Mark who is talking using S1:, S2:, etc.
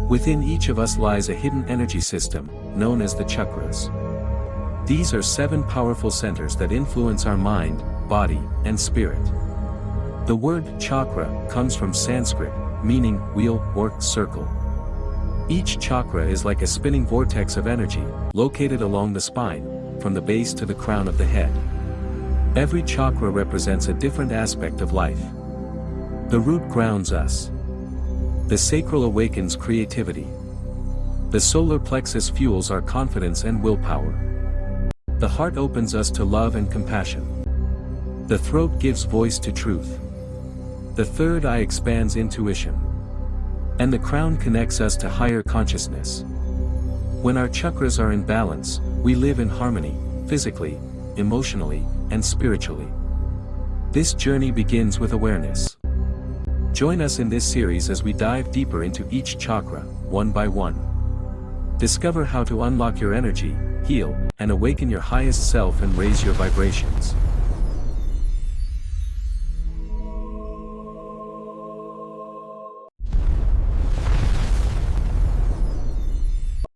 S1: Within each of us lies a hidden energy system, known as the chakras. These are 7 powerful centers that influence our mind, body, and spirit. The word chakra comes from Sanskrit, meaning wheel or circle. Each chakra is like a spinning vortex of energy, located along the spine, from the base to the crown of the head. Every chakra represents a different aspect of life. The root grounds us. The sacral awakens creativity. The solar plexus fuels our confidence and willpower. The heart opens us to love and compassion. The throat gives voice to truth. The third eye expands intuition. And the crown connects us to higher consciousness. When our chakras are in balance, we live in harmony, physically, emotionally, and spiritually. This journey begins with awareness. Join us in this series as we dive deeper into each chakra, one by one. Discover how to unlock your energy, heal, and awaken your highest self and raise your vibrations.